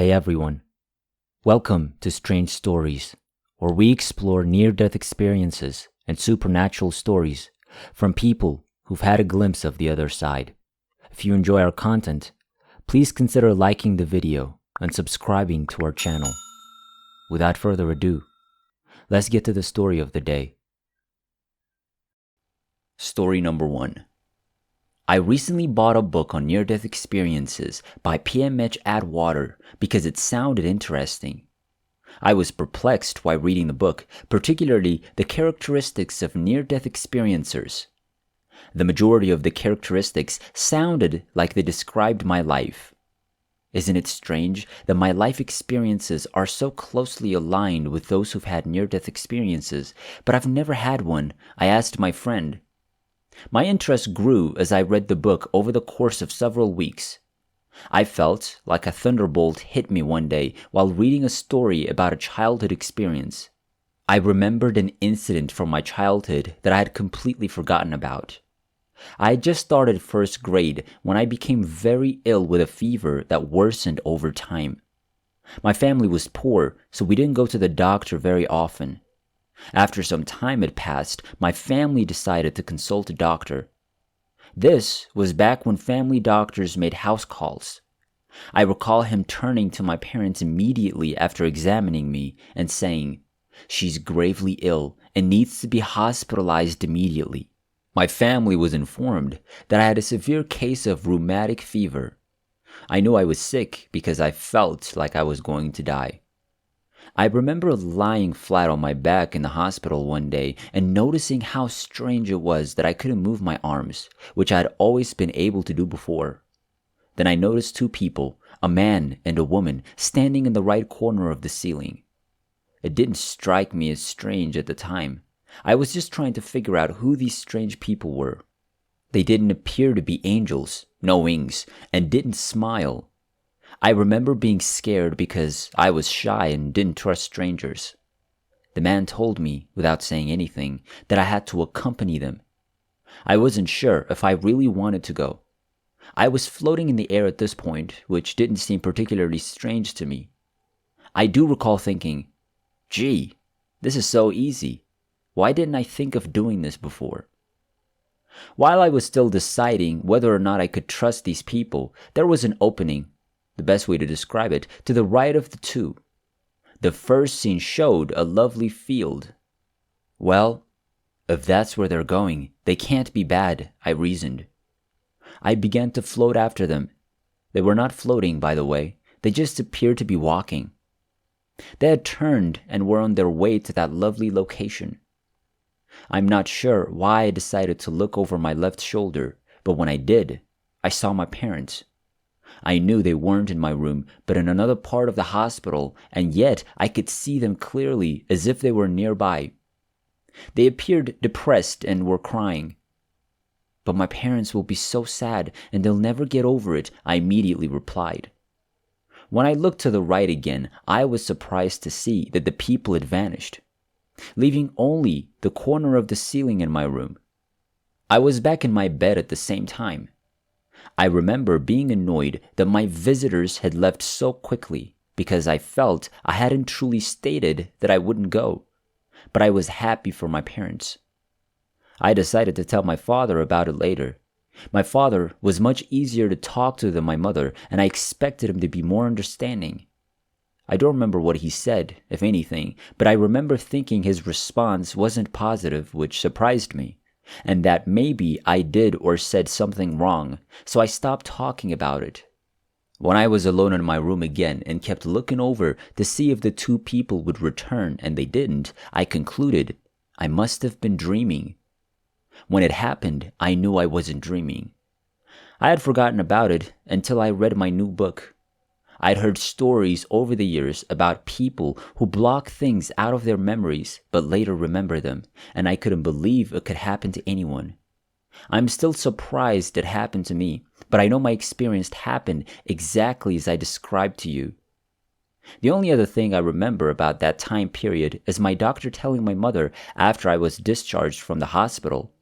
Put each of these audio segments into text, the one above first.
Hey everyone, welcome to Strange Stories, where we explore near-death experiences and supernatural stories from people who've had a glimpse of the other side. If you enjoy our content, please consider liking the video and subscribing to our channel. Without further ado, let's get to the story of the day. Story number 1. I recently bought a book on near-death experiences by PMH Atwater because it sounded interesting. I was perplexed while reading the book, particularly the characteristics of near-death experiencers. The majority of the characteristics sounded like they described my life. Isn't it strange that my life experiences are so closely aligned with those who've had near-death experiences, but I've never had one? I asked my friend. My interest grew as I read the book over the course of several weeks. I felt like a thunderbolt hit me one day while reading a story about a childhood experience. I remembered an incident from my childhood that I had completely forgotten about. I had just started first grade when I became very ill with a fever that worsened over time. My family was poor, so we didn't go to the doctor very often. After some time had passed, my family decided to consult a doctor. This was back when family doctors made house calls. I recall him turning to my parents immediately after examining me and saying, "She's gravely ill and needs to be hospitalized immediately." My family was informed that I had a severe case of rheumatic fever. I knew I was sick because I felt like I was going to die. I remember lying flat on my back in the hospital one day and noticing how strange it was that I couldn't move my arms, which I had always been able to do before. Then I noticed two people, a man and a woman, standing in the right corner of the ceiling. It didn't strike me as strange at the time. I was just trying to figure out who these strange people were. They didn't appear to be angels, no wings, and didn't smile. I remember being scared because I was shy and didn't trust strangers. The man told me, without saying anything, that I had to accompany them. I wasn't sure if I really wanted to go. I was floating in the air at this point, which didn't seem particularly strange to me. I do recall thinking, gee, this is so easy. Why didn't I think of doing this before? While I was still deciding whether or not I could trust these people, there was an opening, the best way to describe it, to the right of the two. The first scene showed a lovely field. Well, if that's where they're going, they can't be bad, I reasoned. I began to float after them. They were not floating, by the way. They just appeared to be walking. They had turned and were on their way to that lovely location. I'm not sure why I decided to look over my left shoulder, but when I did, I saw my parents. I knew they weren't in my room, but in another part of the hospital, and yet I could see them clearly as if they were nearby. They appeared depressed and were crying. "But my parents will be so sad, and they'll never get over it," I immediately replied. When I looked to the right again, I was surprised to see that the people had vanished, leaving only the corner of the ceiling in my room. I was back in my bed at the same time. I remember being annoyed that my visitors had left so quickly because I felt I hadn't truly stated that I wouldn't go, but I was happy for my parents. I decided to tell my father about it later. My father was much easier to talk to than my mother, and I expected him to be more understanding. I don't remember what he said, if anything, but I remember thinking his response wasn't positive, which surprised me, and that maybe I did or said something wrong, so I stopped talking about it. When I was alone in my room again and kept looking over to see if the two people would return and they didn't, I concluded I must have been dreaming. When it happened, I knew I wasn't dreaming. I had forgotten about it until I read my new book. I'd heard stories over the years about people who block things out of their memories but later remember them, and I couldn't believe it could happen to anyone. I'm still surprised it happened to me, but I know my experience happened exactly as I described to you. The only other thing I remember about that time period is my doctor telling my mother after I was discharged from the hospital,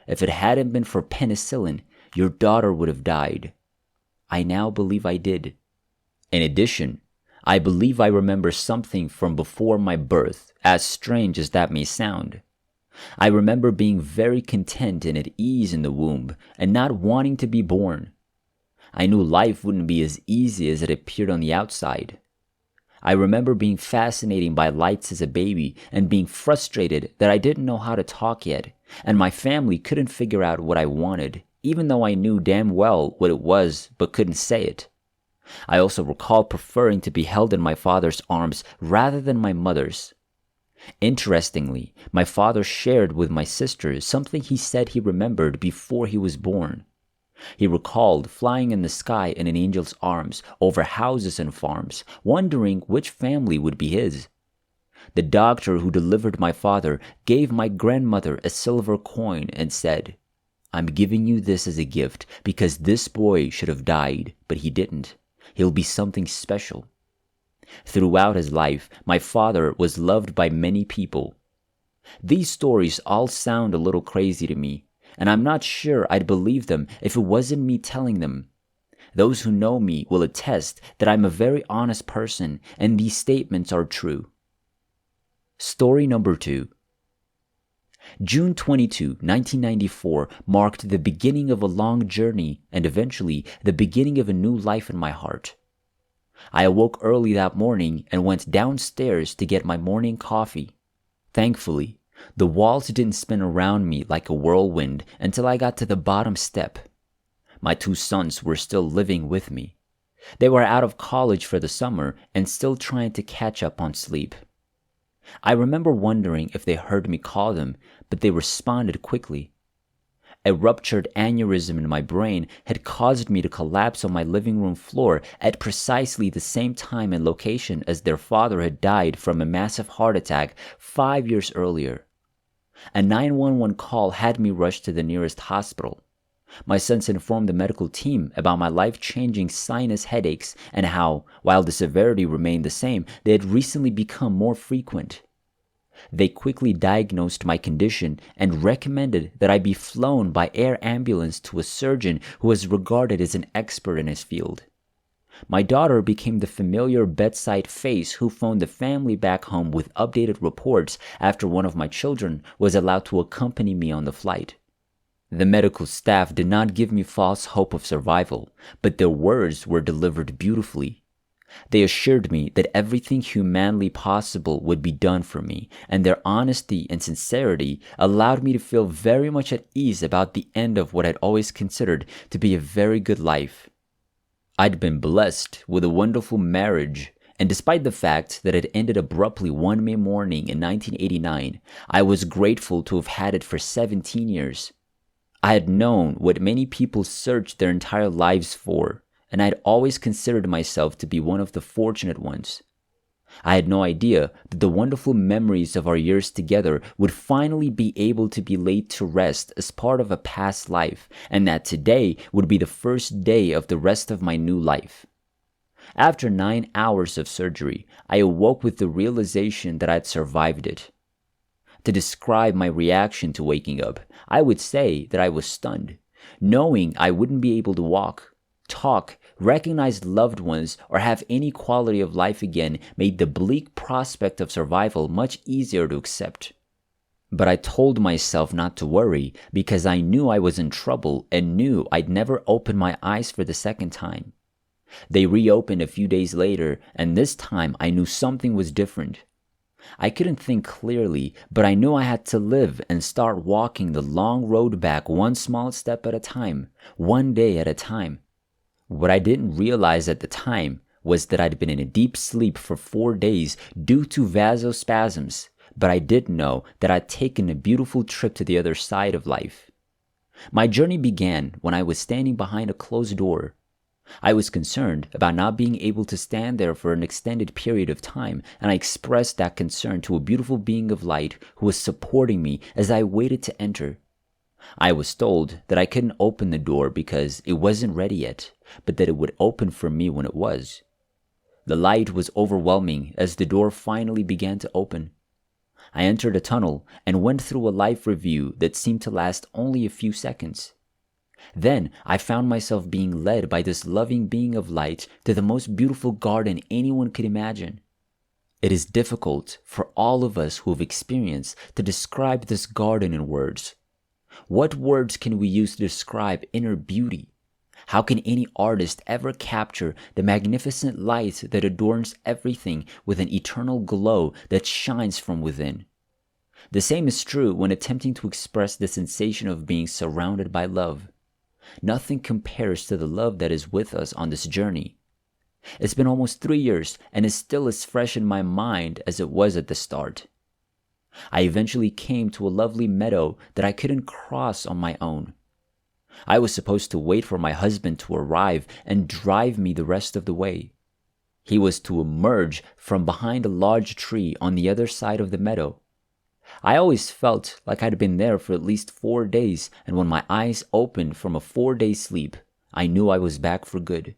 "If it hadn't been for penicillin, your daughter would have died." I now believe I did. In addition, I believe I remember something from before my birth, as strange as that may sound. I remember being very content and at ease in the womb and not wanting to be born. I knew life wouldn't be as easy as it appeared on the outside. I remember being fascinated by lights as a baby and being frustrated that I didn't know how to talk yet, and my family couldn't figure out what I wanted, even though I knew damn well what it was but couldn't say it. I also recall preferring to be held in my father's arms rather than my mother's. Interestingly, my father shared with my sisters something he said he remembered before he was born. He recalled flying in the sky in an angel's arms over houses and farms, wondering which family would be his. The doctor who delivered my father gave my grandmother a silver coin and said, "I'm giving you this as a gift because this boy should have died, but he didn't. He'll be something special." Throughout his life, my father was loved by many people. These stories all sound a little crazy to me, and I'm not sure I'd believe them if it wasn't me telling them. Those who know me will attest that I'm a very honest person, and these statements are true. Story number 2. June 22, 1994 marked the beginning of a long journey and eventually the beginning of a new life in my heart. I awoke early that morning and went downstairs to get my morning coffee. Thankfully, the walls didn't spin around me like a whirlwind until I got to the bottom step. My 2 sons were still living with me. They were out of college for the summer and still trying to catch up on sleep. I remember wondering if they heard me call them, but they responded quickly. A ruptured aneurysm in my brain had caused me to collapse on my living room floor at precisely the same time and location as their father had died from a massive heart attack 5 years earlier. A 911 call had me rushed to the nearest hospital. My sons informed the medical team about my life-changing sinus headaches and how, while the severity remained the same, they had recently become more frequent. They quickly diagnosed my condition and recommended that I be flown by air ambulance to a surgeon who was regarded as an expert in his field. My daughter became the familiar bedside face who phoned the family back home with updated reports after one of my children was allowed to accompany me on the flight. The medical staff did not give me false hope of survival, but their words were delivered beautifully. They assured me that everything humanly possible would be done for me, and their honesty and sincerity allowed me to feel very much at ease about the end of what I'd always considered to be a very good life. I'd been blessed with a wonderful marriage, and despite the fact that it ended abruptly one May morning in 1989, I was grateful to have had it for 17 years. I had known what many people search their entire lives for, and I'd always considered myself to be one of the fortunate ones. I had no idea that the wonderful memories of our years together would finally be able to be laid to rest as part of a past life, and that today would be the first day of the rest of my new life. After 9 hours of surgery, I awoke with the realization that I'd survived it. To describe my reaction to waking up, I would say that I was stunned, knowing I wouldn't be able to walk, talk, recognize loved ones, or have any quality of life again made the bleak prospect of survival much easier to accept. But I told myself not to worry because I knew I was in trouble and knew I'd never open my eyes for the second time. They reopened a few days later, and this time I knew something was different. I couldn't think clearly, but I knew I had to live and start walking the long road back one small step at a time, one day at a time. What I didn't realize at the time was that I'd been in a deep sleep for 4 days due to vasospasms, but I did know that I'd taken a beautiful trip to the other side of life. My journey began when I was standing behind a closed door. I was concerned about not being able to stand there for an extended period of time, and I expressed that concern to a beautiful being of light who was supporting me as I waited to enter. I was told that I couldn't open the door because it wasn't ready yet, but that it would open for me when it was. The light was overwhelming as the door finally began to open. I entered a tunnel and went through a life review that seemed to last only a few seconds. Then I found myself being led by this loving being of light to the most beautiful garden anyone could imagine. It is difficult for all of us who have experienced to describe this garden in words. What words can we use to describe inner beauty? How can any artist ever capture the magnificent light that adorns everything with an eternal glow that shines from within? The same is true when attempting to express the sensation of being surrounded by love. Nothing compares to the love that is with us on this journey. It's been almost 3 years and is still as fresh in my mind as it was at the start. I eventually came to a lovely meadow that I couldn't cross on my own. I was supposed to wait for my husband to arrive and drive me the rest of the way. He was to emerge from behind a large tree on the other side of the meadow. I always felt like I'd been there for at least 4 days, and when my eyes opened from a 4-day sleep, I knew I was back for good.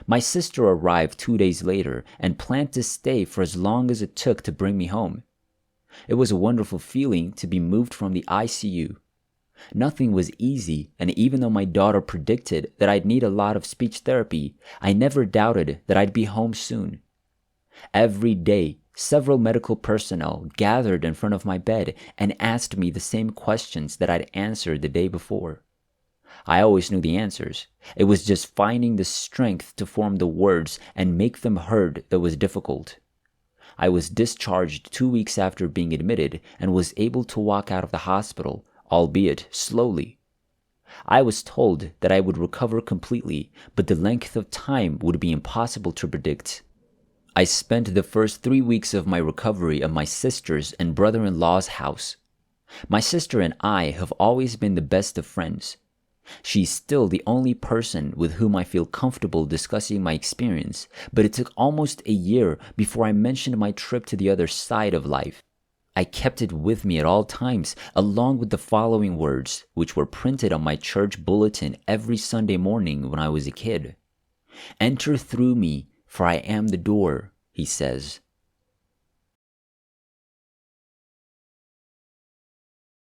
My sister arrived 2 days later and planned to stay for as long as it took to bring me home. It was a wonderful feeling to be moved from the ICU. Nothing was easy, and even though my daughter predicted that I'd need a lot of speech therapy, I never doubted that I'd be home soon. Every day, several medical personnel gathered in front of my bed and asked me the same questions that I'd answered the day before. I always knew the answers. It was just finding the strength to form the words and make them heard that was difficult. I was discharged 2 weeks after being admitted and was able to walk out of the hospital, albeit slowly. I was told that I would recover completely, but the length of time would be impossible to predict. I spent the first 3 weeks of my recovery at my sister's and brother-in-law's house. My sister and I have always been the best of friends. She's still the only person with whom I feel comfortable discussing my experience, but it took almost a year before I mentioned my trip to the other side of life. I kept it with me at all times, along with the following words, which were printed on my church bulletin every Sunday morning when I was a kid. "Enter through me, for I am the door," he says.